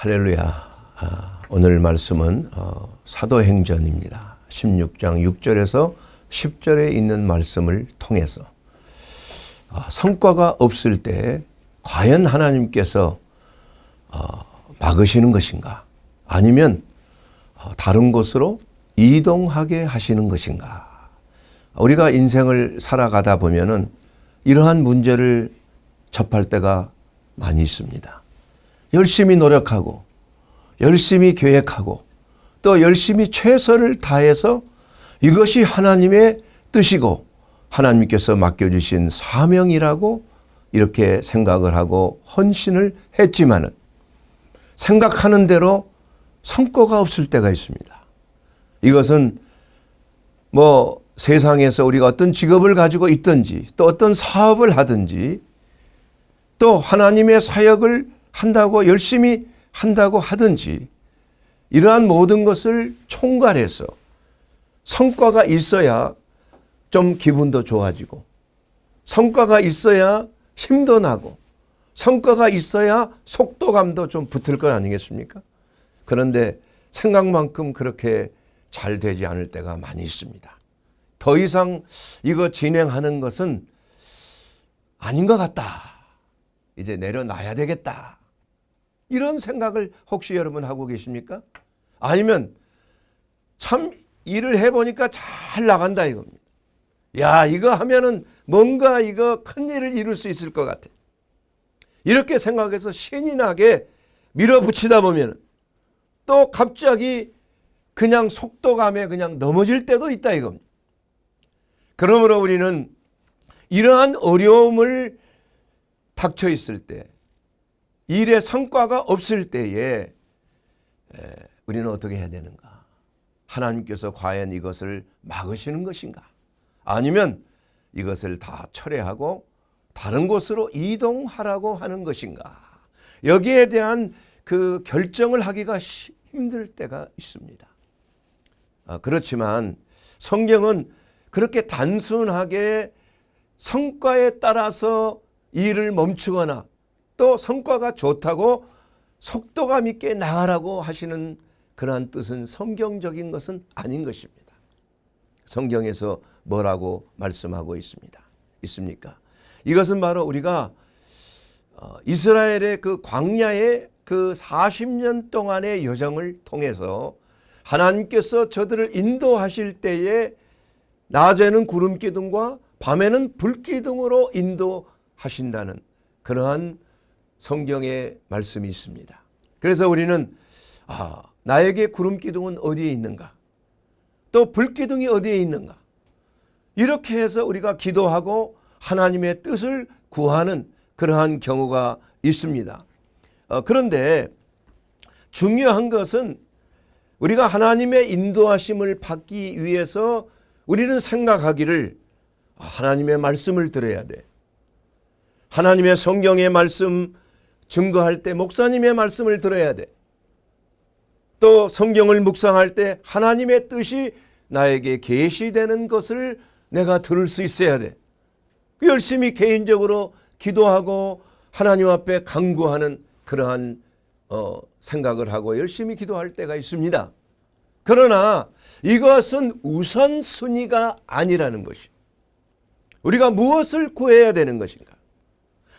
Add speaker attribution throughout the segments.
Speaker 1: 할렐루야. 오늘 말씀은 사도행전입니다. 16장 6절에서 10절에 있는 말씀을 통해서 성과가 없을 때 과연 하나님께서 막으시는 것인가, 아니면 다른 곳으로 이동하게 하시는 것인가. 우리가 인생을 살아가다 보면은 이러한 문제를 접할 때가 많이 있습니다. 열심히 노력하고 열심히 계획하고 또 열심히 최선을 다해서 이것이 하나님의 뜻이고 하나님께서 맡겨주신 사명이라고 이렇게 생각을 하고 헌신을 했지만은 생각하는 대로 성과가 없을 때가 있습니다. 이것은 세상에서 우리가 어떤 직업을 가지고 있든지 또 어떤 사업을 하든지 또 하나님의 사역을 한다고 열심히 한다고 하든지 이러한 모든 것을 총괄해서 성과가 있어야 좀 기분도 좋아지고, 성과가 있어야 힘도 나고, 성과가 있어야 속도감도 좀 붙을 것 아니겠습니까? 그런데 생각만큼 그렇게 잘 되지 않을 때가 많이 있습니다. 더 이상 이거 진행하는 것은 아닌 것 같다. 이제 내려놔야 되겠다. 이런 생각을 혹시 여러분 하고 계십니까? 아니면 참 일을 해보니까 잘 나간다 이겁니다. 야, 이거 하면은 뭔가 이거 큰 일을 이룰 수 있을 것 같아. 이렇게 생각해서 신이 나게 밀어붙이다 보면 또 갑자기 그냥 속도감에 그냥 넘어질 때도 있다 이겁니다. 그러므로 우리는 이러한 어려움을 닥쳐 있을 때, 일의 성과가 없을 때에 우리는 어떻게 해야 되는가? 하나님께서 과연 이것을 막으시는 것인가? 아니면 이것을 다 철회하고 다른 곳으로 이동하라고 하는 것인가? 여기에 대한 그 결정을 하기가 힘들 때가 있습니다. 그렇지만 성경은 그렇게 단순하게 성과에 따라서 일을 멈추거나 또 성과가 좋다고 속도감 있게 나가라고 하시는 그러한 뜻은 성경적인 것은 아닌 것입니다. 성경에서 뭐라고 말씀하고 있습니까? 이것은 바로 우리가 이스라엘의 그 광야의 그 40년 동안의 여정을 통해서 하나님께서 저들을 인도하실 때에 낮에는 구름 기둥과 밤에는 불 기둥으로 인도하신다는 그러한 성경의 말씀이 있습니다. 그래서 우리는 나에게 구름 기둥은 어디에 있는가? 또 불 기둥이 어디에 있는가? 이렇게 해서 우리가 기도하고 하나님의 뜻을 구하는 그러한 경우가 있습니다. 그런데 중요한 것은 우리가 하나님의 인도하심을 받기 위해서 우리는 생각하기를 하나님의 말씀을 들어야 돼. 하나님의 성경의 말씀 증거할 때 목사님의 말씀을 들어야 돼. 또 성경을 묵상할 때 하나님의 뜻이 나에게 계시되는 것을 내가 들을 수 있어야 돼. 열심히 개인적으로 기도하고 하나님 앞에 간구하는 그러한 생각을 하고 열심히 기도할 때가 있습니다. 그러나 이것은 우선순위가 아니라는 것이, 우리가 무엇을 구해야 되는 것인가?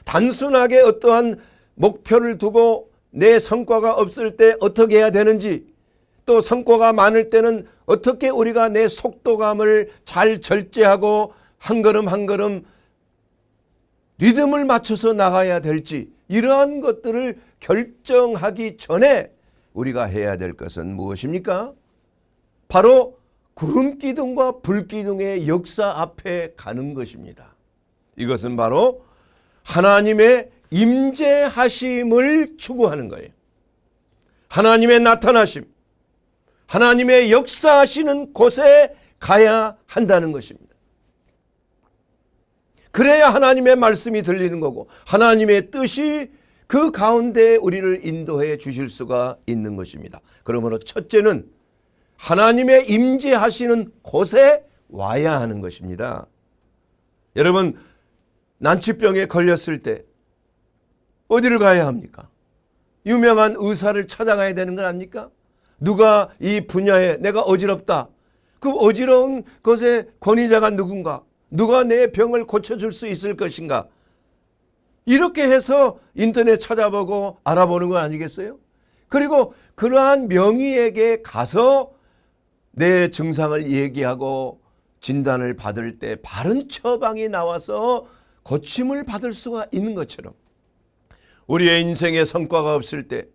Speaker 1: 단순하게 어떠한 목표를 두고 내 성과가 없을 때 어떻게 해야 되는지, 또 성과가 많을 때는 어떻게 우리가 내 속도감을 잘 절제하고 한 걸음 한 걸음 리듬을 맞춰서 나가야 될지, 이러한 것들을 결정하기 전에 우리가 해야 될 것은 무엇입니까? 바로 구름 기둥과 불 기둥의 역사 앞에 가는 것입니다. 이것은 바로 하나님의 임재하심을 추구하는 거예요. 하나님의 나타나심, 하나님의 역사하시는 곳에 가야 한다는 것입니다. 그래야 하나님의 말씀이 들리는 거고 하나님의 뜻이 그 가운데 우리를 인도해 주실 수가 있는 것입니다. 그러므로 첫째는 하나님의 임재하시는 곳에 와야 하는 것입니다. 여러분, 난치병에 걸렸을 때 어디를 가야 합니까? 유명한 의사를 찾아가야 되는 건 아닙니까? 누가 이 분야에 내가 어지럽다. 그 어지러운 것의 권위자가 누군가? 누가 내 병을 고쳐줄 수 있을 것인가? 이렇게 해서 인터넷 찾아보고 알아보는 거 아니겠어요? 그리고 그러한 명의에게 가서 내 증상을 얘기하고 진단을 받을 때 바른 처방이 나와서 고침을 받을 수가 있는 것처럼 우리의 인생에 성과가 없을 때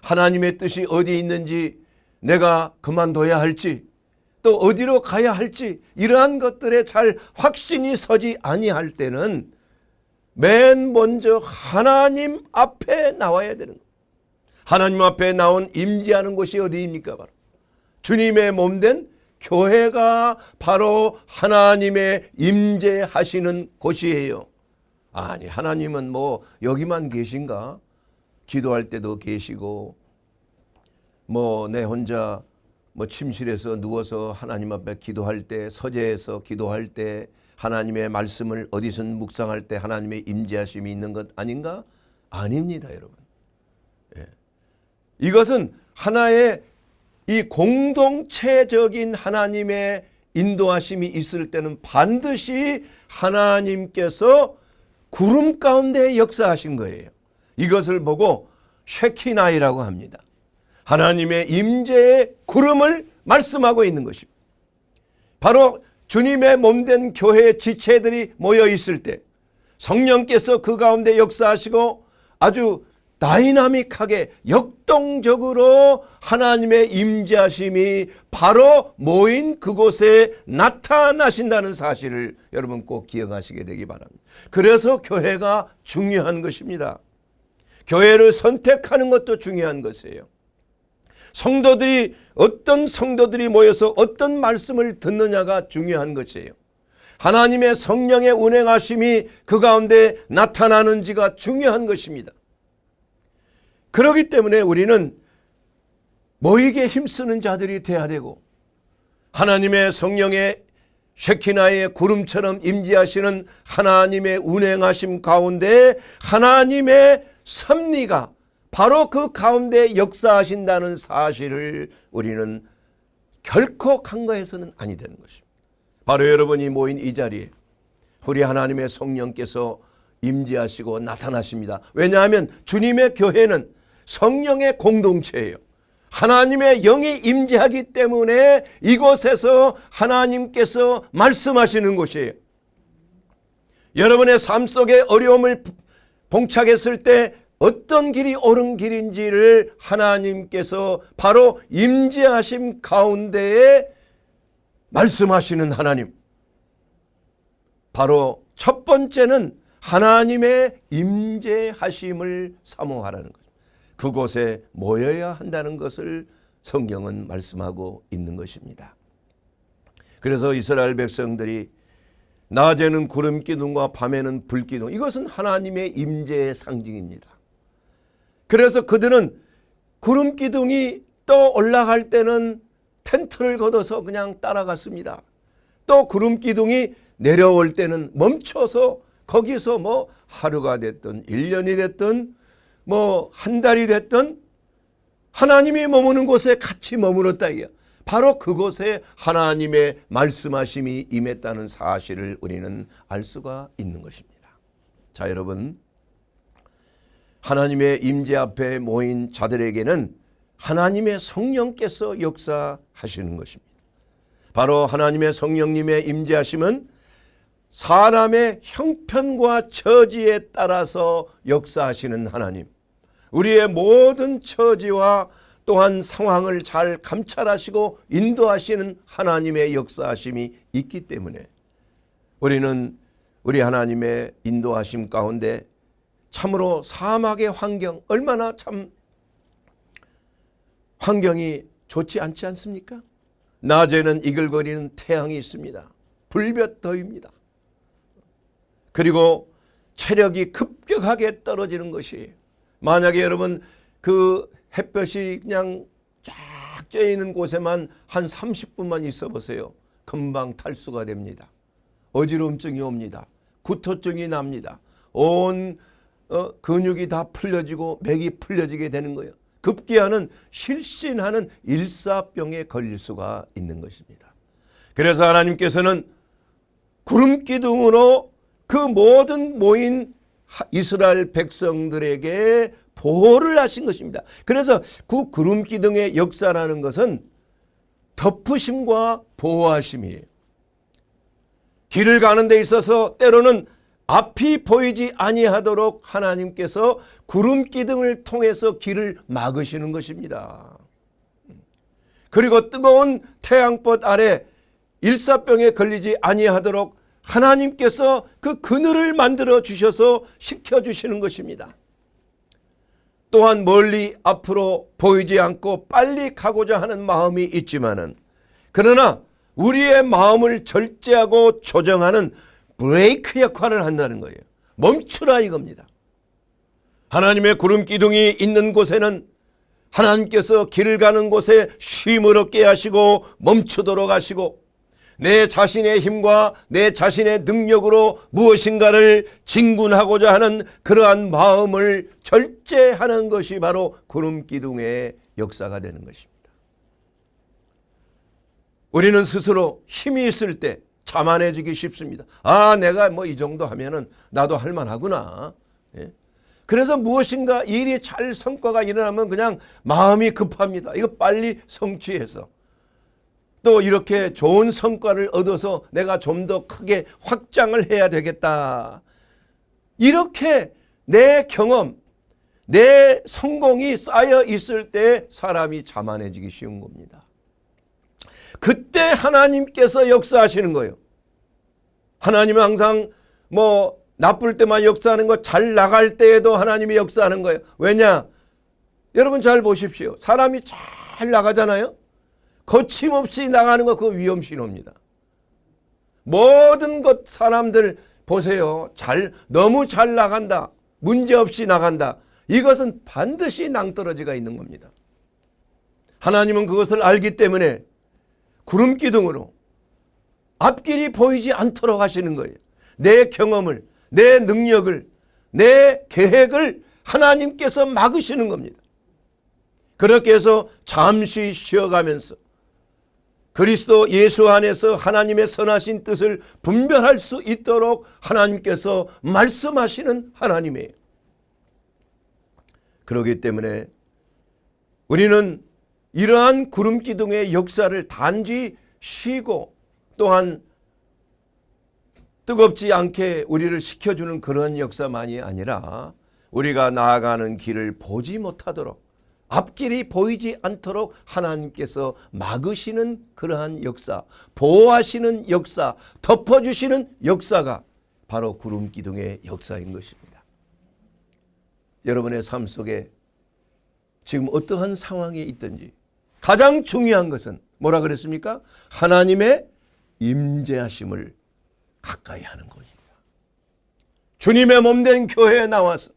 Speaker 1: 하나님의 뜻이 어디 있는지 내가 그만둬야 할지 또 어디로 가야 할지 이러한 것들에 잘 확신이 서지 아니할 때는 맨 먼저 하나님 앞에 나와야 되는 거예요. 하나님 앞에 나온 임재하는 곳이 어디입니까? 바로 주님의 몸된 교회가 바로 하나님의 임재하시는 곳이에요. 아니 하나님은 뭐 여기만 계신가? 기도할 때도 계시고 뭐 내 혼자 뭐 침실에서 누워서 하나님 앞에 기도할 때 서재에서 기도할 때 하나님의 말씀을 어디선 묵상할 때 하나님의 임재하심이 있는 것 아닌가? 아닙니다, 여러분. 예. 이것은 하나의 이 공동체적인 하나님의 인도하심이 있을 때는 반드시 하나님께서 구름 가운데 역사하신 거예요. 이것을 보고 쉐키나이라고 합니다. 하나님의 임재의 구름을 말씀하고 있는 것입니다. 바로 주님의 몸된 교회의 지체들이 모여 있을 때 성령께서 그 가운데 역사하시고 아주 다이나믹하게 역동적으로 하나님의 임재하심이 바로 모인 그곳에 나타나신다는 사실을 여러분 꼭 기억하시게 되기 바랍니다. 그래서 교회가 중요한 것입니다. 교회를 선택하는 것도 중요한 것이에요. 성도들이 어떤 성도들이 모여서 어떤 말씀을 듣느냐가 중요한 것이에요. 하나님의 성령의 운행하심이 그 가운데 나타나는지가 중요한 것입니다. 그렇기 때문에 우리는 모이게 힘쓰는 자들이 돼야 되고 하나님의 성령의 쉐키나의 구름처럼 임재하시는 하나님의 운행하심 가운데 하나님의 섭리가 바로 그 가운데 역사하신다는 사실을 우리는 결코 간과해서는 아니 되는 것입니다. 바로 여러분이 모인 이 자리에 우리 하나님의 성령께서 임재하시고 나타나십니다. 왜냐하면 주님의 교회는 성령의 공동체예요. 하나님의 영이 임재하기 때문에 이곳에서 하나님께서 말씀하시는 곳이에요. 여러분의 삶 속에 어려움을 봉착했을 때 어떤 길이 옳은 길인지를 하나님께서 바로 임재하심 가운데에 말씀하시는 하나님. 바로 첫 번째는 하나님의 임재하심을 사모하라는 것. 그곳에 모여야 한다는 것을 성경은 말씀하고 있는 것입니다. 그래서 이스라엘 백성들이 낮에는 구름 기둥과 밤에는 불 기둥, 이것은 하나님의 임재의 상징입니다. 그래서 그들은 구름 기둥이 또 올라갈 때는 텐트를 걷어서 그냥 따라갔습니다. 또 구름 기둥이 내려올 때는 멈춰서 거기서 뭐 하루가 됐든 1년이 됐든 뭐 한 달이 됐든 하나님이 머무는 곳에 같이 머물렀다. 바로 그곳에 하나님의 말씀하심이 임했다는 사실을 우리는 알 수가 있는 것입니다. 자, 여러분, 하나님의 임재 앞에 모인 자들에게는 하나님의 성령께서 역사하시는 것입니다. 바로 하나님의 성령님의 임재하심은 사람의 형편과 처지에 따라서 역사하시는 하나님, 우리의 모든 처지와 또한 상황을 잘 감찰하시고 인도하시는 하나님의 역사하심이 있기 때문에 우리는 우리 하나님의 인도하심 가운데 참으로 사막의 환경, 얼마나 참 환경이 좋지 않지 않습니까? 낮에는 이글거리는 태양이 있습니다. 불볕더위입니다. 그리고 체력이 급격하게 떨어지는 것이에요. 만약에 여러분 그 햇볕이 그냥 쫙 쬐 있는 곳에만 한 30분만 있어 보세요. 금방 탈수가 됩니다. 어지러움증이 옵니다. 구토증이 납니다. 온 근육이 다 풀려지고 맥이 풀려지게 되는 거예요. 급기야는 실신하는 일사병에 걸릴 수가 있는 것입니다. 그래서 하나님께서는 구름 기둥으로 그 모든 모인 이스라엘 백성들에게 보호를 하신 것입니다. 그래서 그 구름 기둥의 역사라는 것은 덮으심과 보호하심이에요. 길을 가는 데 있어서 때로는 앞이 보이지 아니하도록 하나님께서 구름 기둥을 통해서 길을 막으시는 것입니다. 그리고 뜨거운 태양볕 아래 일사병에 걸리지 아니하도록 하나님께서 그 그늘을 만들어 주셔서 식혀주시는 것입니다. 또한 멀리 앞으로 보이지 않고 빨리 가고자 하는 마음이 있지만은, 그러나 우리의 마음을 절제하고 조정하는 브레이크 역할을 한다는 거예요. 멈추라 이겁니다. 하나님의 구름 기둥이 있는 곳에는 하나님께서 길을 가는 곳에 쉼을 얻게 하시고 멈추도록 하시고, 내 자신의 힘과 내 자신의 능력으로 무엇인가를 진군하고자 하는 그러한 마음을 절제하는 것이 바로 구름 기둥의 역사가 되는 것입니다. 우리는 스스로 힘이 있을 때 자만해지기 쉽습니다. 내가 뭐 이 정도 하면은 나도 할 만하구나. 그래서 무엇인가 일이 잘 성과가 일어나면 그냥 마음이 급합니다. 이거 빨리 성취해서 또 이렇게 좋은 성과를 얻어서 내가 좀 더 크게 확장을 해야 되겠다. 이렇게 내 경험, 내 성공이 쌓여 있을 때 사람이 자만해지기 쉬운 겁니다. 그때 하나님께서 역사하시는 거예요. 하나님은 항상 나쁠 때만 역사하는 거, 잘 나갈 때에도 하나님이 역사하는 거예요. 왜냐? 여러분 잘 보십시오. 사람이 잘 나가잖아요. 거침없이 나가는 거, 그거 위험 신호입니다. 모든 것 사람들 보세요. 너무 잘 나간다, 문제없이 나간다, 이것은 반드시 낭떠러지가 있는 겁니다. 하나님은 그것을 알기 때문에 구름 기둥으로 앞길이 보이지 않도록 하시는 거예요. 내 경험을, 내 능력을, 내 계획을 하나님께서 막으시는 겁니다. 그렇게 해서 잠시 쉬어가면서 그리스도 예수 안에서 하나님의 선하신 뜻을 분별할 수 있도록 하나님께서 말씀하시는 하나님이에요. 그렇기 때문에 우리는 이러한 구름 기둥의 역사를 단지 쉬고 또한 뜨겁지 않게 우리를 식혀주는 그런 역사만이 아니라 우리가 나아가는 길을 보지 못하도록, 앞길이 보이지 않도록 하나님께서 막으시는 그러한 역사, 보호하시는 역사, 덮어주시는 역사가 바로 구름 기둥의 역사인 것입니다. 여러분의 삶 속에 지금 어떠한 상황에 있든지 가장 중요한 것은 뭐라 그랬습니까? 하나님의 임재하심을 가까이 하는 것입니다. 주님의 몸된 교회에 나와서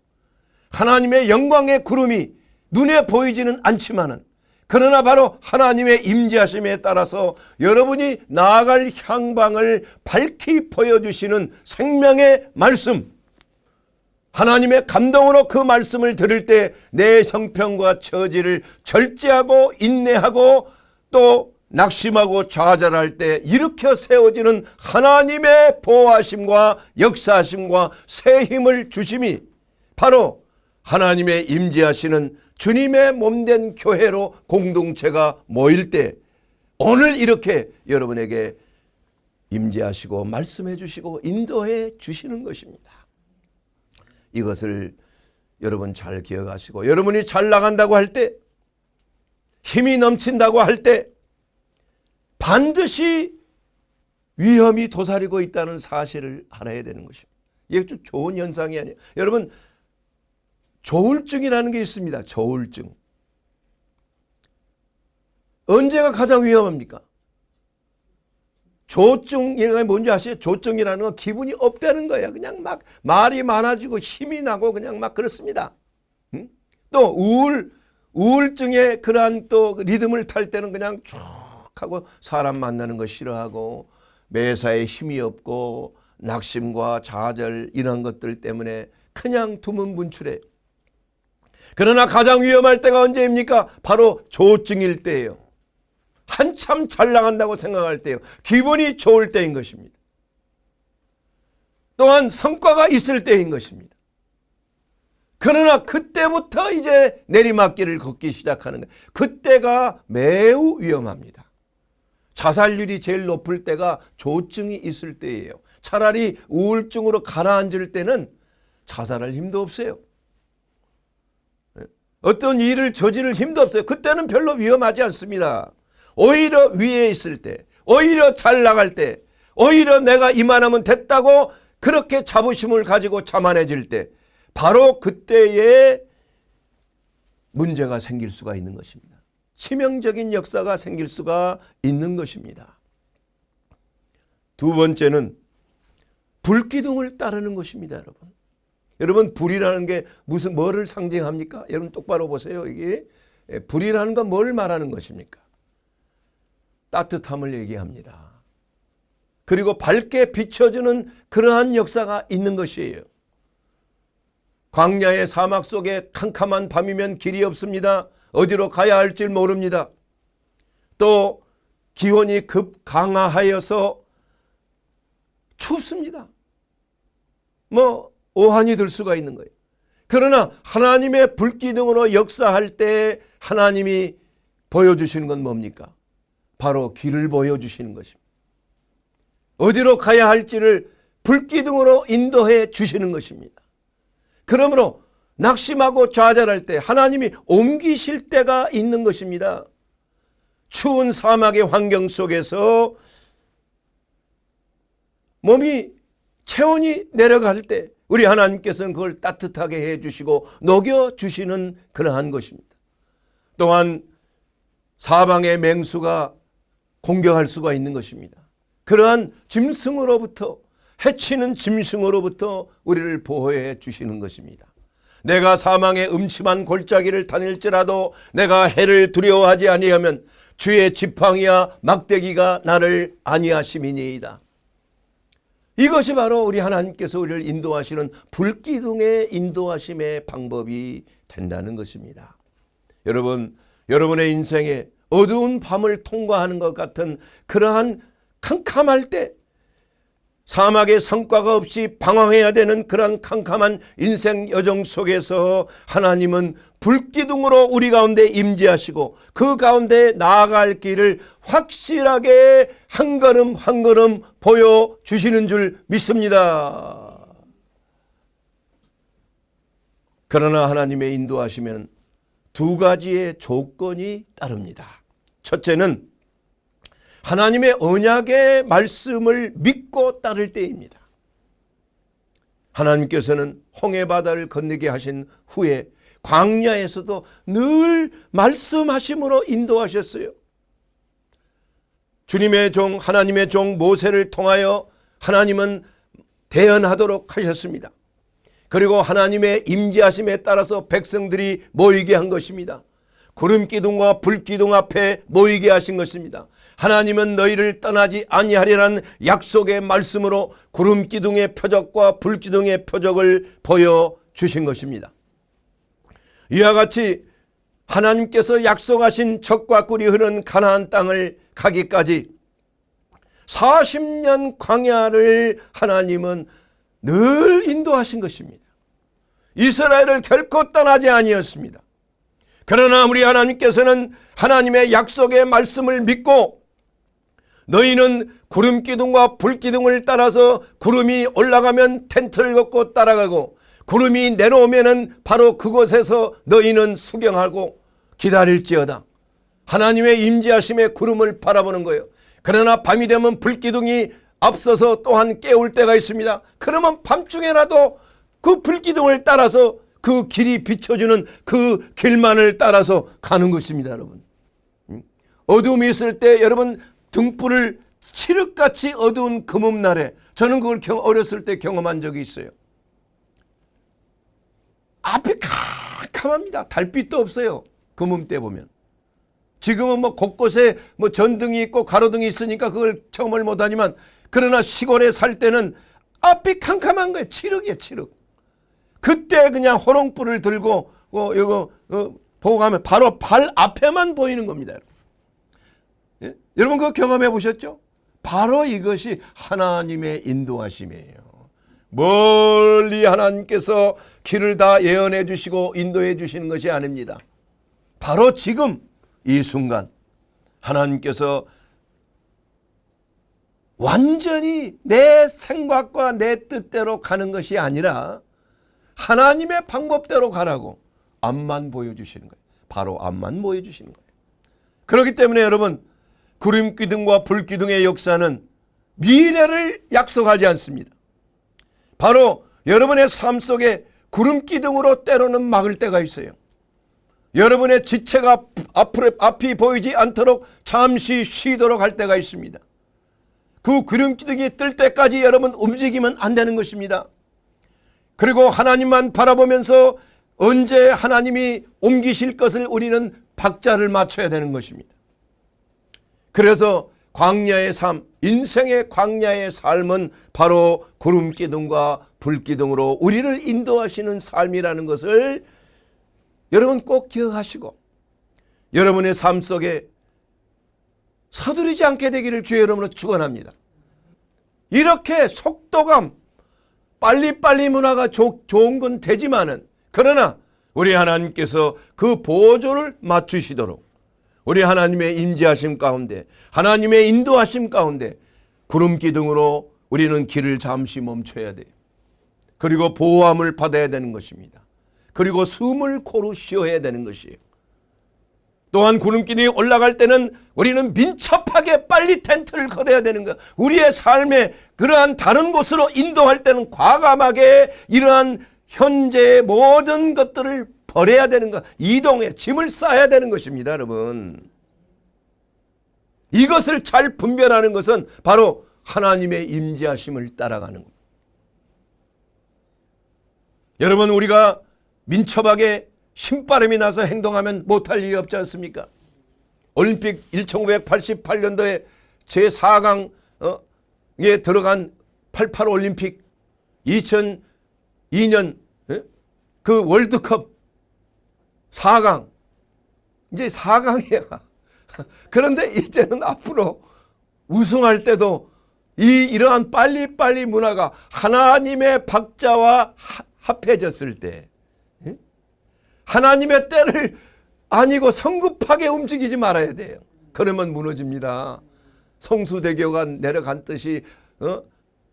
Speaker 1: 하나님의 영광의 구름이 눈에 보이지는 않지만은, 그러나 바로 하나님의 임재하심에 따라서 여러분이 나아갈 향방을 밝히 보여주시는 생명의 말씀, 하나님의 감동으로 그 말씀을 들을 때 내 형편과 처지를 절제하고 인내하고 또 낙심하고 좌절할 때 일으켜 세워지는 하나님의 보호하심과 역사하심과 새 힘을 주심이 바로 하나님의 임재하시는 주님의 몸된 교회로 공동체가 모일 때 오늘 이렇게 여러분에게 임재하시고 말씀해 주시고 인도해 주시는 것입니다. 이것을 여러분 잘 기억하시고, 여러분이 잘 나간다고 할 때, 힘이 넘친다고 할 때 반드시 위험이 도사리고 있다는 사실을 알아야 되는 것입니다. 이게 좀 좋은 현상이 아니에요. 여러분, 조울증이라는 게 있습니다. 조울증. 언제가 가장 위험합니까? 조증이라는 게 뭔지 아시죠? 조증이라는 건 기분이 업되는 거예요. 그냥 막 말이 많아지고 힘이 나고 그냥 막 그렇습니다. 또 우울증의 그러한 또 리듬을 탈 때는 그냥 쭉 하고 사람 만나는 거 싫어하고 매사에 힘이 없고 낙심과 좌절 이런 것들 때문에 그냥 두문분출해요. 그러나 가장 위험할 때가 언제입니까? 바로 조증일 때예요. 한참 잘 나간다고 생각할 때예요. 기분이 좋을 때인 것입니다. 또한 성과가 있을 때인 것입니다. 그러나 그때부터 이제 내리막길을 걷기 시작하는 거예요. 그때가 매우 위험합니다. 자살률이 제일 높을 때가 조증이 있을 때예요. 차라리 우울증으로 가라앉을 때는 자살할 힘도 없어요. 어떤 일을 저지를 힘도 없어요. 그때는 별로 위험하지 않습니다. 오히려 위에 있을 때, 오히려 잘 나갈 때, 오히려 내가 이만하면 됐다고 그렇게 자부심을 가지고 자만해질 때, 바로 그때에 문제가 생길 수가 있는 것입니다. 치명적인 역사가 생길 수가 있는 것입니다. 두 번째는 불기둥을 따르는 것입니다, 여러분. 여러분, 불이라는 게 뭐를 상징합니까? 여러분 똑바로 보세요. 이게 불이라는 건 뭘 말하는 것입니까? 따뜻함을 얘기합니다. 그리고 밝게 비춰주는 그러한 역사가 있는 것이에요. 광야의 사막 속에 캄캄한 밤이면 길이 없습니다. 어디로 가야 할지 모릅니다. 또 기온이 급 강하여서 춥습니다. 오한이 들 수가 있는 거예요. 그러나 하나님의 불기둥으로 역사할 때 하나님이 보여주시는 건 뭡니까? 바로 길을 보여주시는 것입니다. 어디로 가야 할지를 불기둥으로 인도해 주시는 것입니다. 그러므로 낙심하고 좌절할 때 하나님이 옮기실 때가 있는 것입니다. 추운 사막의 환경 속에서 몸이 체온이 내려갈 때 우리 하나님께서는 그걸 따뜻하게 해주시고 녹여주시는 그러한 것입니다. 또한 사방의 맹수가 공격할 수가 있는 것입니다. 그러한 짐승으로부터, 해치는 짐승으로부터 우리를 보호해 주시는 것입니다. 내가 사망의 음침한 골짜기를 다닐지라도 내가 해를 두려워하지 아니하면 주의 지팡이와 막대기가 나를 안위하심이니이다. 이것이 바로 우리 하나님께서 우리를 인도하시는 불기둥의 인도하심의 방법이 된다는 것입니다. 여러분, 여러분의 인생에 어두운 밤을 통과하는 것 같은 그러한 캄캄할 때, 사막의 성과가 없이 방황해야 되는 그런 캄캄한 인생 여정 속에서 하나님은 불기둥으로 우리 가운데 임재하시고 그 가운데 나아갈 길을 확실하게 한 걸음 한 걸음 보여주시는 줄 믿습니다. 그러나 하나님의 인도하시면 두 가지의 조건이 따릅니다. 첫째는 하나님의 언약의 말씀을 믿고 따를 때입니다. 하나님께서는 홍해바다를 건너게 하신 후에 광야에서도 늘 말씀하심으로 인도하셨어요. 주님의 종, 하나님의 종 모세를 통하여 하나님은 대언하도록 하셨습니다. 그리고 하나님의 임재하심에 따라서 백성들이 모이게 한 것입니다. 구름기둥과 불기둥 앞에 모이게 하신 것입니다. 하나님은 너희를 떠나지 아니하리라는 약속의 말씀으로 구름기둥의 표적과 불기둥의 표적을 보여주신 것입니다. 이와 같이 하나님께서 약속하신 젖과 꿀이 흐르는 가나안 땅을 가기까지 40년 광야를 하나님은 늘 인도하신 것입니다. 이스라엘을 결코 떠나지 아니었습니다. 그러나 우리 하나님께서는 하나님의 약속의 말씀을 믿고 너희는 구름기둥과 불기둥을 따라서 구름이 올라가면 텐트를 걷고 따라가고 구름이 내려오면은 바로 그곳에서 너희는 수경하고 기다릴지어다. 하나님의 임재하심의 구름을 바라보는 거예요. 그러나 밤이 되면 불기둥이 앞서서 또한 깨울 때가 있습니다. 그러면 밤중에라도 그 불기둥을 따라서 그 길이 비춰주는 그 길만을 따라서 가는 것입니다, 여러분. 어두움이 있을 때 여러분 등불을 칠흑같이 어두운 금음날에 저는 그걸 어렸을 때 경험한 적이 있어요. 앞이 캄캄합니다. 달빛도 없어요. 금음 때 보면. 지금은 곳곳에 전등이 있고 가로등이 있으니까 그걸 체험을 못하지만 그러나 시골에 살 때는 앞이 캄캄한 거예요. 칠흑이에요, 칠흑. 그때 그냥 호롱불을 들고 이거 보고 가면 바로 발 앞에만 보이는 겁니다. 예? 여러분 그거 경험해 보셨죠? 바로 이것이 하나님의 인도하심이에요. 멀리 하나님께서 길을 다 예언해 주시고 인도해 주시는 것이 아닙니다. 바로 지금 이 순간 하나님께서 완전히 내 생각과 내 뜻대로 가는 것이 아니라 하나님의 방법대로 가라고 앞만 보여주시는 거예요. 바로 앞만 보여주시는 거예요. 그렇기 때문에 여러분, 구름기둥과 불기둥의 역사는 미래를 약속하지 않습니다. 바로 여러분의 삶 속에 구름기둥으로 때로는 막을 때가 있어요. 여러분의 지체가 앞이 보이지 않도록 잠시 쉬도록 할 때가 있습니다. 그 구름기둥이 뜰 때까지 여러분 움직이면 안 되는 것입니다. 그리고 하나님만 바라보면서 언제 하나님이 옮기실 것을 우리는 박자를 맞춰야 되는 것입니다. 그래서 광야의 삶, 인생의 광야의 삶은 바로 구름기둥과 불기둥으로 우리를 인도하시는 삶이라는 것을 여러분 꼭 기억하시고 여러분의 삶 속에 서두르지 않게 되기를 주의 이름으로 축원합니다. 이렇게 속도감, 빨리빨리 문화가 좋은 건 되지만은 그러나 우리 하나님께서 그 보조를 맞추시도록 우리 하나님의 임재하심 가운데 하나님의 인도하심 가운데 구름기둥으로 우리는 길을 잠시 멈춰야 돼요. 그리고 보호함을 받아야 되는 것입니다. 그리고 숨을 코로 쉬어야 되는 것이에요. 또한 구름기둥이 올라갈 때는 우리는 민첩하게 빨리 텐트를 걷어야 되는 것. 우리의 삶에 그러한 다른 곳으로 인도할 때는 과감하게 이러한 현재의 모든 것들을 버려야 되는 것. 이동해 짐을 싸야 되는 것입니다. 여러분. 이것을 잘 분별하는 것은 바로 하나님의 임재하심을 따라가는 겁니다. 여러분 우리가 민첩하게 신바람이 나서 행동하면 못할 일이 없지 않습니까? 올림픽 1988년도에 제4강에 들어간 88 올림픽 2002년 그 월드컵 4강 이제 4강이야. 그런데 이제는 앞으로 우승할 때도 이러한 빨리빨리 문화가 하나님의 박자와 합해졌을 때 하나님의 때를 아니고 성급하게 움직이지 말아야 돼요. 그러면 무너집니다. 성수대교가 내려간 듯이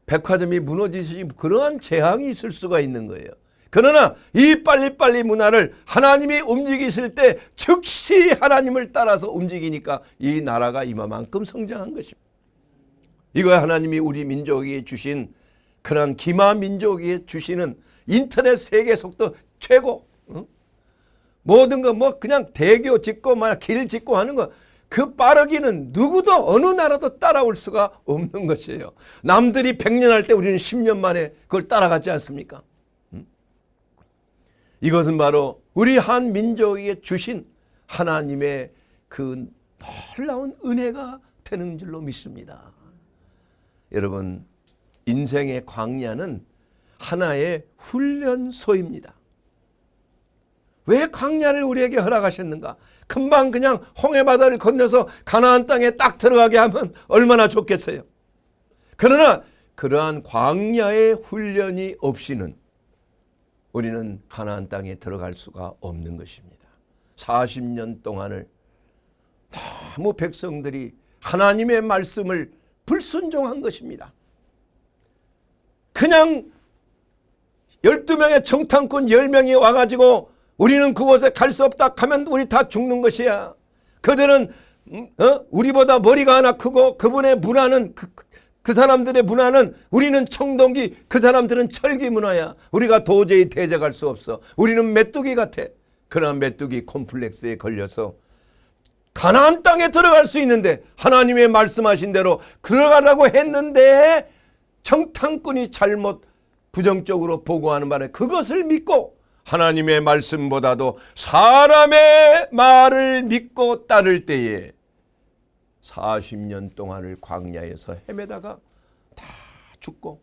Speaker 1: 백화점이 무너지듯이 그러한 재앙이 있을 수가 있는 거예요. 그러나 이 빨리빨리 문화를 하나님이 움직이실 때 즉시 하나님을 따라서 움직이니까 이 나라가 이만큼 성장한 것입니다. 이거 하나님이 우리 민족에게 주신 그런 기마 민족에게 주시는 인터넷 세계 속도 최고. 모든 거 뭐 그냥 대교 짓고 길 짓고 하는 거 그 빠르기는 누구도 어느 나라도 따라올 수가 없는 것이에요. 남들이 100년 할 때 우리는 10년 만에 그걸 따라가지 않습니까? 이것은 바로 우리 한 민족에게 주신 하나님의 그 놀라운 은혜가 되는 줄로 믿습니다. 여러분 인생의 광야는 하나의 훈련소입니다. 왜 광야를 우리에게 허락하셨는가? 금방 그냥 홍해바다를 건너서 가나안 땅에 딱 들어가게 하면 얼마나 좋겠어요. 그러나 그러한 광야의 훈련이 없이는 우리는 가나안 땅에 들어갈 수가 없는 것입니다. 40년 동안을 너무 백성들이 하나님의 말씀을 불순종한 것입니다. 그냥 12명의 정탐꾼 10명이 와가지고 우리는 그곳에 갈 수 없다 하면 우리 다 죽는 것이야. 그들은 우리보다 머리가 하나 크고 그분의 문화는 그 사람들의 문화는 우리는 청동기, 그 사람들은 철기 문화야. 우리가 도저히 대적할 수 없어. 우리는 메뚜기 같아. 그러나 메뚜기 콤플렉스에 걸려서 가나안 땅에 들어갈 수 있는데 하나님의 말씀하신 대로 들어가라고 했는데 정탐꾼이 잘못 부정적으로 보고하는 바람에 그것을 믿고 하나님의 말씀보다도 사람의 말을 믿고 따를 때에 40년 동안을 광야에서 헤매다가 다 죽고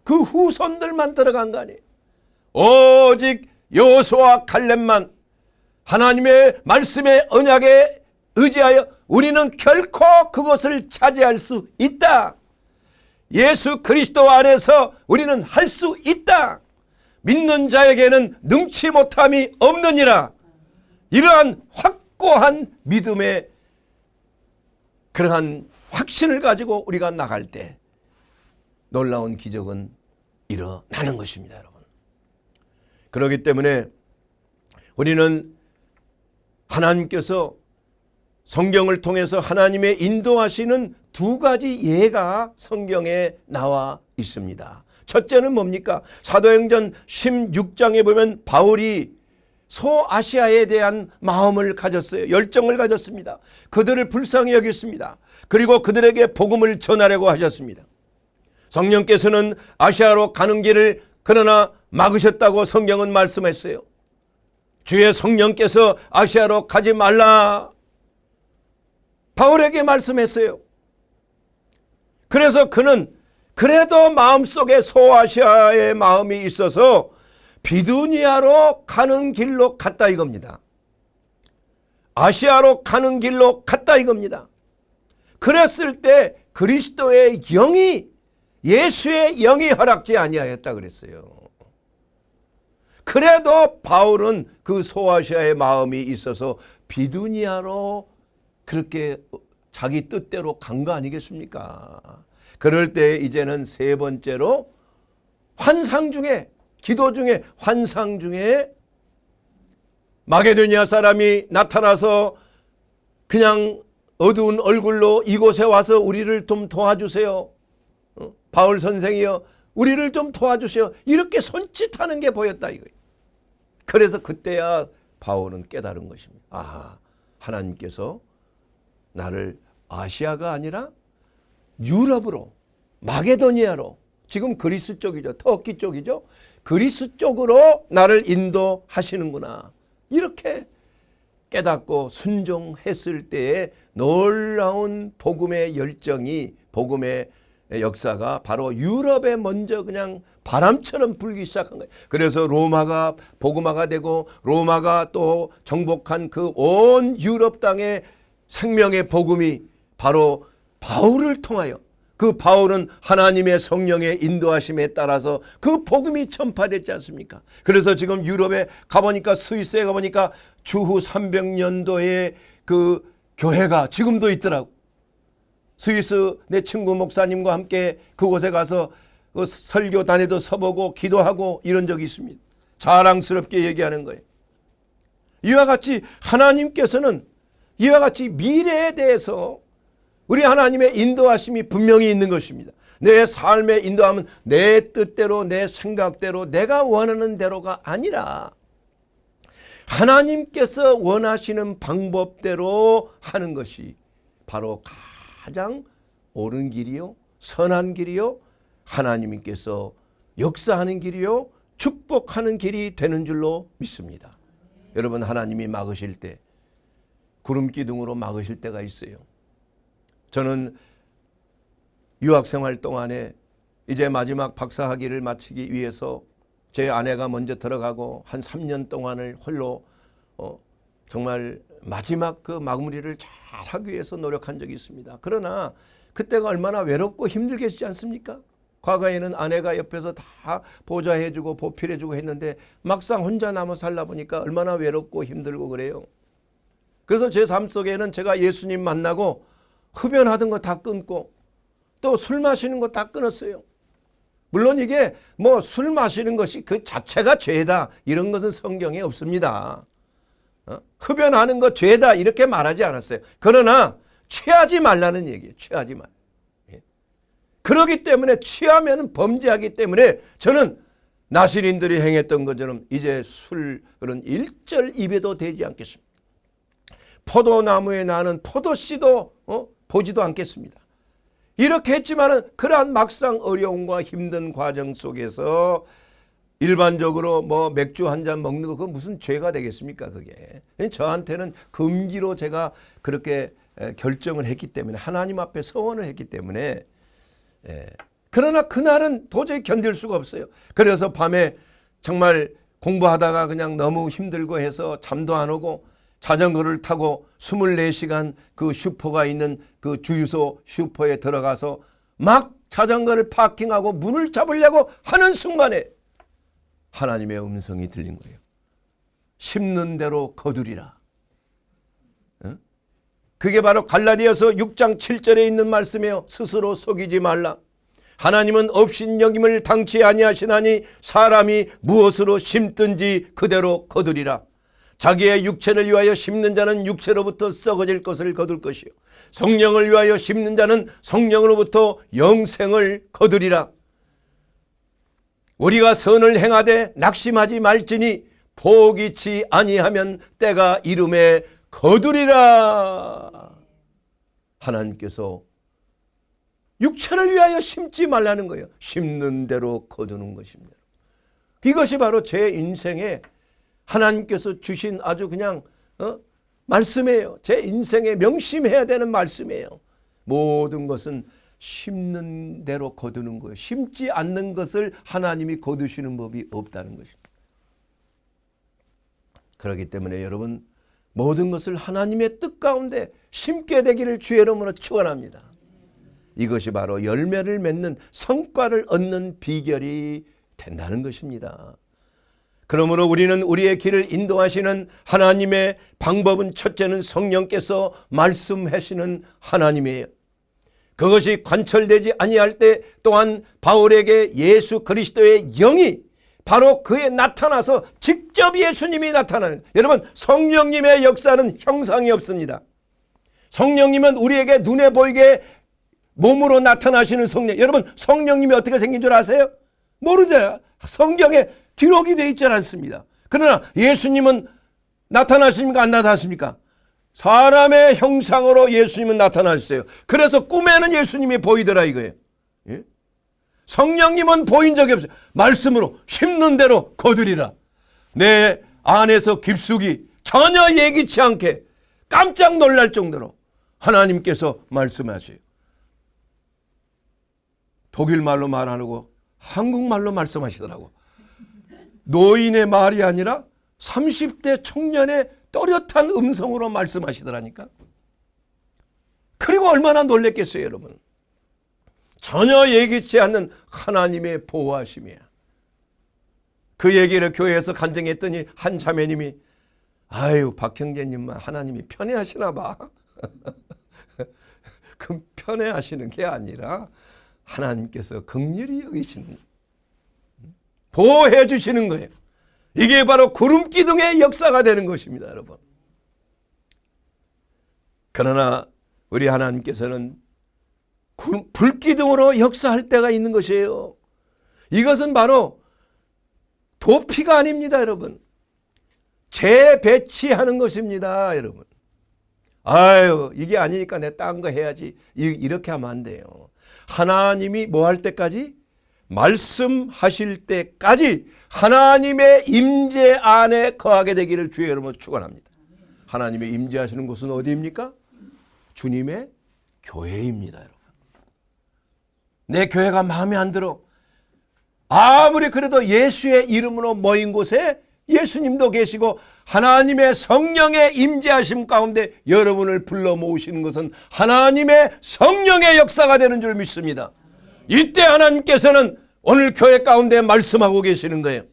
Speaker 1: 그 후손들만 들어간 거 아니에요. 오직 여호수아와 칼렙만 하나님의 말씀의 언약에 의지하여 우리는 결코 그것을 차지할 수 있다. 예수 그리스도 안에서 우리는 할 수 있다. 믿는 자에게는 능치 못함이 없느니라. 이러한 확고한 믿음의 그러한 확신을 가지고 우리가 나갈 때 놀라운 기적은 일어나는 것입니다, 여러분. 그렇기 때문에 우리는 하나님께서 성경을 통해서 하나님의 인도하시는 두 가지 예가 성경에 나와 있습니다. 첫째는 뭡니까? 사도행전 16장에 보면 바울이 소아시아에 대한 마음을 가졌어요. 열정을 가졌습니다. 그들을 불쌍히 여겼습니다. 그리고 그들에게 복음을 전하려고 하셨습니다. 성령께서는 아시아로 가는 길을 그러나 막으셨다고 성경은 말씀했어요. 주의 성령께서 아시아로 가지 말라 바울에게 말씀했어요. 그래서 그는 그래도 마음속에 소아시아의 마음이 있어서 비두니아로 가는 길로 갔다 이겁니다. 아시아로 가는 길로 갔다 이겁니다. 그랬을 때 그리스도의 영이 예수의 영이 허락지 아니하였다 그랬어요. 그래도 바울은 그 소아시아의 마음이 있어서 비두니아로 그렇게 자기 뜻대로 간 거 아니겠습니까? 그럴 때 이제는 세 번째로 환상 중에 기도 중에 환상 중에 마게도니아 사람이 나타나서 그냥 어두운 얼굴로 이곳에 와서 우리를 좀 도와주세요. 바울 선생이여 우리를 좀 도와주세요. 이렇게 손짓하는 게 보였다 이거예요. 그래서 그때야 바울은 깨달은 것입니다. 아, 하나님께서 나를 아시아가 아니라 유럽으로 마게도니아로 지금 그리스 쪽이죠. 터키 쪽이죠. 그리스 쪽으로 나를 인도하시는구나. 이렇게 깨닫고 순종했을 때에 놀라운 복음의 열정이 복음의 역사가 바로 유럽에 먼저 그냥 바람처럼 불기 시작한 거예요. 그래서 로마가 복음화가 되고 로마가 또 정복한 그 온 유럽 땅의 생명의 복음이 바로 바울을 통하여 그 바울은 하나님의 성령의 인도하심에 따라서 그 복음이 전파됐지 않습니까? 그래서 지금 유럽에 가보니까 스위스에 가보니까 주후 300년도에 그 교회가 지금도 있더라고. 스위스 내 친구 목사님과 함께 그곳에 가서 그 설교단에도 서보고 기도하고 이런 적이 있습니다. 자랑스럽게 얘기하는 거예요. 이와 같이 하나님께서는 이와 같이 미래에 대해서 우리 하나님의 인도하심이 분명히 있는 것입니다. 내 삶의 인도함은 내 뜻대로 내 생각대로 내가 원하는 대로가 아니라 하나님께서 원하시는 방법대로 하는 것이 바로 가장 옳은 길이요 선한 길이요 하나님께서 역사하는 길이요 축복하는 길이 되는 줄로 믿습니다. 여러분 하나님이 막으실 때 구름 기둥으로 막으실 때가 있어요. 저는 유학생활 동안에 이제 마지막 박사학위를 마치기 위해서 제 아내가 먼저 들어가고 한 3년 동안을 홀로 정말 마지막 그 마무리를 잘 하기 위해서 노력한 적이 있습니다. 그러나 그때가 얼마나 외롭고 힘들겠지 않습니까? 과거에는 아내가 옆에서 다 보좌해주고 보필해주고 했는데 막상 혼자 남아 살다 보니까 얼마나 외롭고 힘들고 그래요. 그래서 제 삶 속에는 제가 예수님 만나고 흡연하던 거 다 끊고 또 술 마시는 거 다 끊었어요. 물론 이게 뭐 술 마시는 것이 그 자체가 죄다 이런 것은 성경에 없습니다. 흡연하는 거 죄다 이렇게 말하지 않았어요. 그러나 취하지 말라는 얘기예요. 취하지 말. 그렇기 때문에 취하면 범죄하기 때문에 저는 나시린들이 행했던 것처럼 이제 술은 일절 입에도 대지 않겠습니다. 포도나무에 나는 포도씨도 보지도 않겠습니다. 이렇게 했지만은 그러한 막상 어려움과 힘든 과정 속에서 일반적으로 뭐 맥주 한 잔 먹는 거 그건 무슨 죄가 되겠습니까? 그게 저한테는 금기로 제가 그렇게 결정을 했기 때문에 하나님 앞에 서원을 했기 때문에 그러나 그날은 도저히 견딜 수가 없어요. 그래서 밤에 정말 공부하다가 그냥 너무 힘들고 해서 잠도 안 오고 자전거를 타고 24시간 그 슈퍼가 있는 그 주유소 슈퍼에 들어가서 막 자전거를 파킹하고 문을 잡으려고 하는 순간에 하나님의 음성이 들린 거예요. 심는 대로 거두리라. 그게 바로 갈라디아서 6장 7절에 있는 말씀이에요. 스스로 속이지 말라. 하나님은 업신여김을 당치 아니하시나니 사람이 무엇으로 심든지 그대로 거두리라. 자기의 육체를 위하여 심는 자는 육체로부터 썩어질 것을 거둘 것이요 성령을 위하여 심는 자는 성령으로부터 영생을 거두리라. 우리가 선을 행하되 낙심하지 말지니 포기치 아니하면 때가 이름에 거두리라. 하나님께서 육체를 위하여 심지 말라는 거예요. 심는 대로 거두는 것입니다. 이것이 바로 제 인생에 하나님께서 주신 아주 그냥 말씀이에요. 제 인생에 명심해야 되는 말씀이에요. 모든 것은 심는 대로 거두는 거예요. 심지 않는 것을 하나님이 거두시는 법이 없다는 것입니다. 그렇기 때문에 여러분 모든 것을 하나님의 뜻 가운데 심게 되기를 주의 이름으로 축원합니다. 이것이 바로 열매를 맺는 성과를 얻는 비결이 된다는 것입니다. 그러므로 우리는 우리의 길을 인도하시는 하나님의 방법은 첫째는 성령께서 말씀하시는 하나님이에요. 그것이 관철되지 아니할 때 또한 바울에게 예수 그리스도의 영이 바로 그에 나타나서 직접 예수님이 나타나는, 여러분 성령님의 역사는 형상이 없습니다. 성령님은 우리에게 눈에 보이게 몸으로 나타나시는 성령. 여러분 성령님이 어떻게 생긴 줄 아세요? 모르죠. 성경에 기록이 되어 있지 않습니다. 그러나 예수님은 나타나십니까? 안 나타나십니까? 사람의 형상으로 예수님은 나타나셨어요. 그래서 꿈에는 예수님이 보이더라 이거예요. 예? 성령님은 보인 적이 없어요. 말씀으로 심는 대로 거두리라. 내 안에서 깊숙이 전혀 예기치 않게 깜짝 놀랄 정도로 하나님께서 말씀하세요. 독일말로 말 안 하고 한국말로 말씀하시더라고. 노인의 말이 아니라 30대 청년의 또렷한 음성으로 말씀하시더라니까. 그리고 얼마나 놀랬겠어요 여러분. 전혀 예기치 않는 하나님의 보호하심이야. 그 얘기를 교회에서 간증했더니 한 자매님이 아유 박형제님만 하나님이 편애하시나 봐. 그 편애하시는 게 아니라 하나님께서 긍휼히 여기시는, 보호해 주시는 거예요. 이게 바로 구름기둥의 역사가 되는 것입니다 여러분. 그러나 우리 하나님께서는 불기둥으로 역사할 때가 있는 것이에요. 이것은 바로 도피가 아닙니다 여러분. 재배치하는 것입니다 여러분. 아유 이게 아니니까 내 딴 거 해야지, 이렇게 하면 안 돼요. 하나님이 뭐 할 때까지? 말씀하실 때까지 하나님의 임재 안에 거하게 되기를 주의 이름으로 축원합니다. 하나님의 임재하시는 곳은 어디입니까? 주님의 교회입니다 여러분. 내 교회가 마음에 안 들어. 아무리 그래도 예수의 이름으로 모인 곳에 예수님도 계시고 하나님의 성령의 임재하심 가운데 여러분을 불러 모으시는 것은 하나님의 성령의 역사가 되는 줄 믿습니다. 이때 하나님께서는 오늘 교회 가운데 말씀하고 계시는 거예요.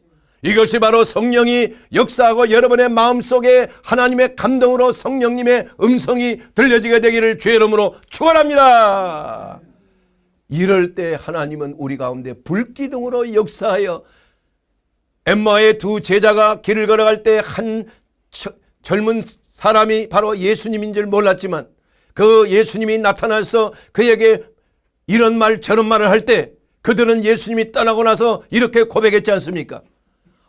Speaker 1: 이것이 바로 성령이 역사하고 여러분의 마음속에 하나님의 감동으로 성령님의 음성이 들려지게 되기를 주의 이름으로 축원합니다. 이럴 때 하나님은 우리 가운데 불기둥으로 역사하여 엠마의 두 제자가 길을 걸어갈 때 한 젊은 사람이 바로 예수님인 줄 몰랐지만 그 예수님이 나타나서 그에게 이런 말 저런 말을 할 때 그들은 예수님이 떠나고 나서 이렇게 고백했지 않습니까?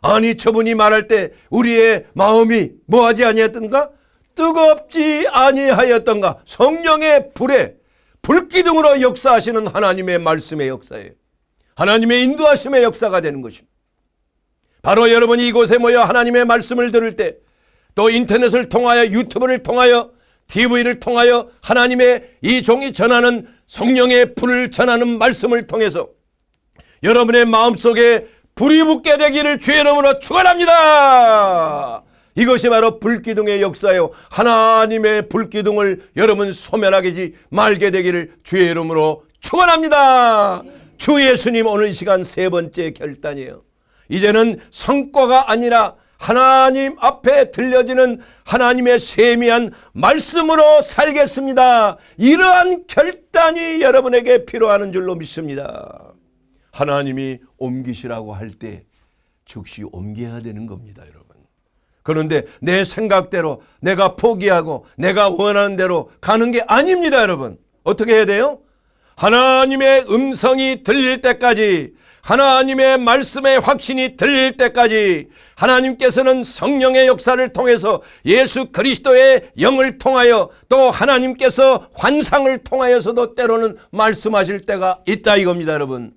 Speaker 1: 아니 저분이 말할 때 우리의 마음이 뭐하지 아니했던가? 뜨겁지 아니하였던가? 성령의 불에 불기둥으로 역사하시는 하나님의 말씀의 역사예요. 하나님의 인도하심의 역사가 되는 것입니다. 바로 여러분이 이곳에 모여 하나님의 말씀을 들을 때, 또 인터넷을 통하여 유튜브를 통하여 TV를 통하여 하나님의 이 종이 전하는 성령의 불을 전하는 말씀을 통해서 여러분의 마음속에 불이 붙게 되기를 주의 이름으로 축원합니다. 이것이 바로 불기둥의 역사요. 하나님의 불기둥을 여러분 소멸하지 말게 되기를 주의 이름으로 축원합니다. 주 예수님, 오늘 이 시간 세 번째 결단이에요. 이제는 성과가 아니라 하나님 앞에 들려지는 하나님의 세미한 말씀으로 살겠습니다. 이러한 결단이 여러분에게 필요한 줄로 믿습니다. 하나님이 옮기시라고 할 때 즉시 옮겨야 되는 겁니다, 여러분. 그런데 내 생각대로 내가 포기하고 내가 원하는 대로 가는 게 아닙니다, 여러분. 어떻게 해야 돼요? 하나님의 음성이 들릴 때까지, 하나님의 말씀의 확신이 들릴 때까지, 하나님께서는 성령의 역사를 통해서 예수 그리스도의 영을 통하여 또 하나님께서 환상을 통하여서도 때로는 말씀하실 때가 있다 이겁니다, 여러분.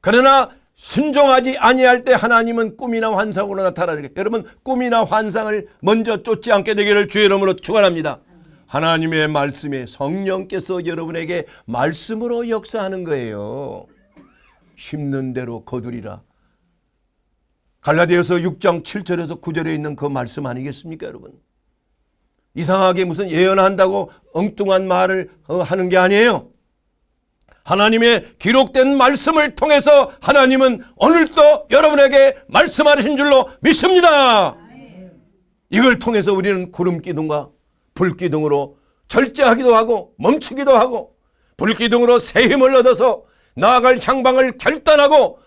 Speaker 1: 그러나 순종하지 아니할 때 하나님은 꿈이나 환상으로 나타나게. 여러분, 꿈이나 환상을 먼저 쫓지 않게 되기를 주의 이름으로 축원합니다. 하나님의 말씀에 성령께서 여러분에게 말씀으로 역사하는 거예요. 심는 대로 거두리라. 갈라디아서 6장 7절에서 9절에 있는 그 말씀 아니겠습니까, 여러분? 이상하게 무슨 예언한다고 엉뚱한 말을 하는 게 아니에요. 하나님의 기록된 말씀을 통해서 하나님은 오늘도 여러분에게 말씀하신 줄로 믿습니다. 이걸 통해서 우리는 구름기둥과 불기둥으로 절제하기도 하고 멈추기도 하고, 불기둥으로 새 힘을 얻어서 나아갈 향방을 결단하고,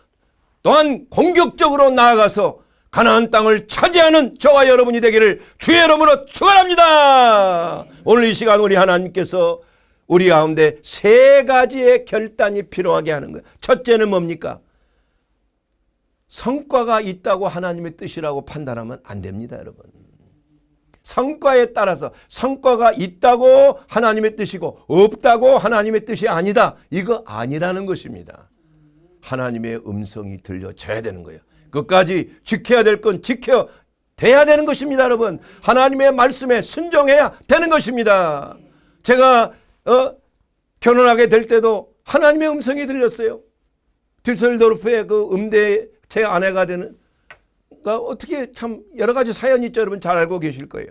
Speaker 1: 또한 공격적으로 나아가서 가나안 땅을 차지하는 저와 여러분이 되기를 주의 이름으로 축원합니다. 오늘 이 시간 우리 하나님께서 우리 가운데 세 가지의 결단이 필요하게 하는 거예요. 첫째는 뭡니까? 성과가 있다고 하나님의 뜻이라고 판단하면 안 됩니다, 여러분. 성과에 따라서 성과가 있다고 하나님의 뜻이고 없다고 하나님의 뜻이 아니다, 이거 아니라는 것입니다. 하나님의 음성이 들려져야 되는 거예요. 끝까지 지켜야 될 건 지켜야 되는 것입니다, 여러분. 하나님의 말씀에 순종해야 되는 것입니다. 제가 결혼하게 될 때도 하나님의 음성이 들렸어요. 듀셀도르프의 그 음대 제 아내가 되는, 어떻게 참 여러 가지 사연이 있죠, 여러분. 잘 알고 계실 거예요.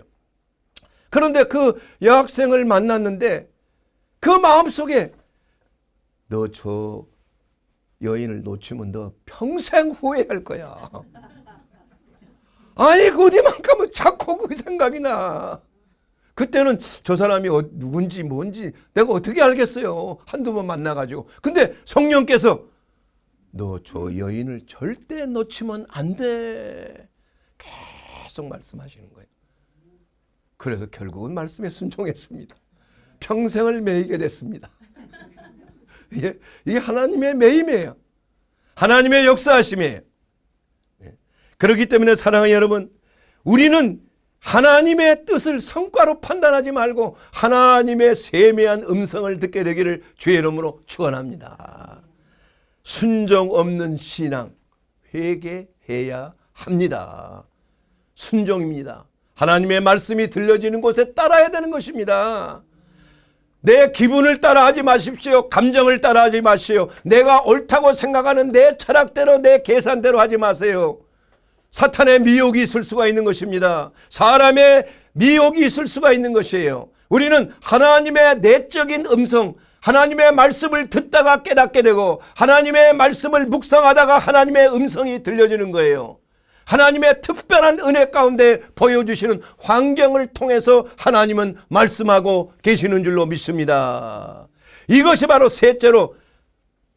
Speaker 1: 그런데 그 여학생을 만났는데 그 마음속에 너 저 여인을 놓치면 너 평생 후회할 거야. 아니, 어디만 가면 자꾸 그 생각이 나. 그때는 저 사람이 누군지 뭔지 내가 어떻게 알겠어요. 한두 번 만나가지고. 근데 성령께서 너 저 여인을 절대 놓치면 안 돼, 계속 말씀하시는 거예요. 그래서 결국은 말씀에 순종했습니다. 평생을 매이게 됐습니다. 이게 하나님의 매임이에요. 하나님의 역사하심이에요. 그렇기 때문에 사랑하는 여러분, 우리는 하나님의 뜻을 성과로 판단하지 말고 하나님의 세미한 음성을 듣게 되기를 주의 이름으로 축원합니다. 순종 없는 신앙, 회개해야 합니다. 순종입니다. 하나님의 말씀이 들려지는 곳에 따라야 되는 것입니다. 내 기분을 따라하지 마십시오. 감정을 따라하지 마시오. 내가 옳다고 생각하는 내 철학대로, 내 계산대로 하지 마세요. 사탄의 미혹이 있을 수가 있는 것입니다. 사람의 미혹이 있을 수가 있는 것이에요. 우리는 하나님의 내적인 음성, 하나님의 말씀을 듣다가 깨닫게 되고, 하나님의 말씀을 묵상하다가 하나님의 음성이 들려지는 거예요. 하나님의 특별한 은혜 가운데 보여주시는 환경을 통해서 하나님은 말씀하고 계시는 줄로 믿습니다. 이것이 바로 셋째로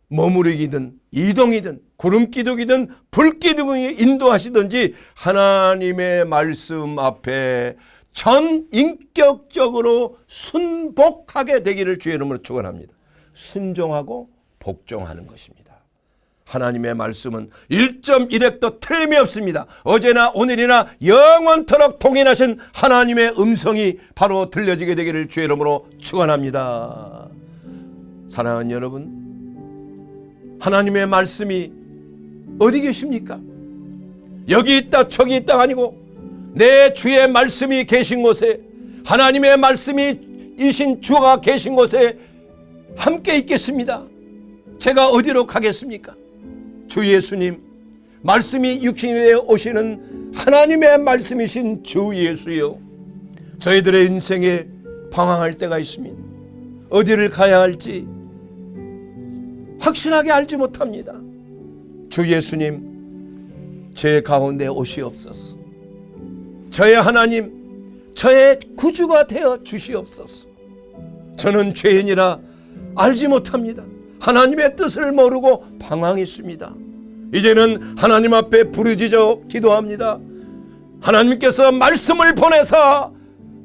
Speaker 1: 머무르기든 이동이든 구름기둥이든 불기둥이 인도하시든지 하나님의 말씀 앞에 전인격적으로 순복하게 되기를 주의 이름으로 축원합니다. 순종하고 복종하는 것입니다. 하나님의 말씀은 1.1획도 틀림이 없습니다. 어제나 오늘이나 영원토록 동일하신 하나님의 음성이 바로 들려지게 되기를 주의 이름으로 축원합니다. 사랑하는 여러분, 하나님의 말씀이 어디 계십니까? 여기 있다 저기 있다 아니고 내 주의 말씀이 계신 곳에, 하나님의 말씀이 이신 주가 계신 곳에 함께 있겠습니다. 제가 어디로 가겠습니까? 주 예수님, 말씀이 육신이 되어 오시는 하나님의 말씀이신 주 예수여, 저희들의 인생에 방황할 때가 있습니다. 어디를 가야 할지 확실하게 알지 못합니다. 주 예수님, 제 가운데 오시옵소서. 저의 하나님, 저의 구주가 되어 주시옵소서. 저는 죄인이라 알지 못합니다. 하나님의 뜻을 모르고 방황했습니다. 이제는 하나님 앞에 부르짖어 기도합니다. 하나님께서 말씀을 보내사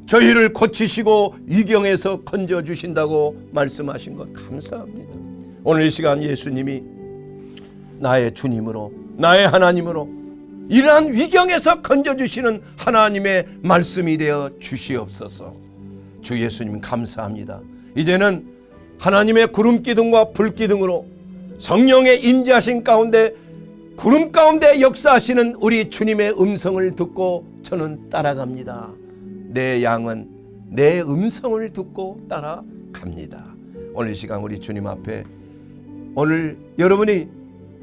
Speaker 1: 저희를 고치시고 위경에서 건져주신다고 말씀하신 것 감사합니다. 오늘 이 시간 예수님이 나의 주님으로, 나의 하나님으로 이러한 위경에서 건져주시는 하나님의 말씀이 되어 주시옵소서. 주 예수님 감사합니다. 이제는 하나님의 구름기둥과 불기둥으로 성령의 임재하신 가운데, 구름 가운데 역사하시는 우리 주님의 음성을 듣고 저는 따라갑니다. 내 양은 내 음성을 듣고 따라갑니다. 오늘 이 시간 우리 주님 앞에, 오늘 여러분이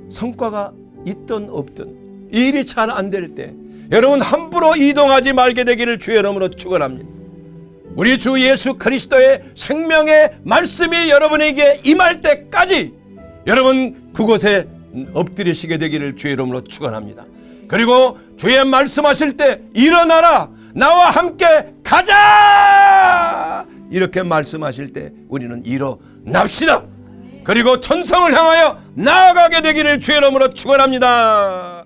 Speaker 1: 성과가 있든 없든 이 일이 잘 안 될 때 여러분 함부로 이동하지 말게 되기를 주의 이름으로 축원합니다. 우리 주 예수 그리스도의 생명의 말씀이 여러분에게 임할 때까지 여러분 그곳에 엎드리시게 되기를 주의 이름으로 축원합니다. 그리고 주의 말씀하실 때 일어나라, 나와 함께 가자, 이렇게 말씀하실 때 우리는 일어납시다. 그리고 천성을 향하여 나아가게 되기를 주의 이름으로 축원합니다.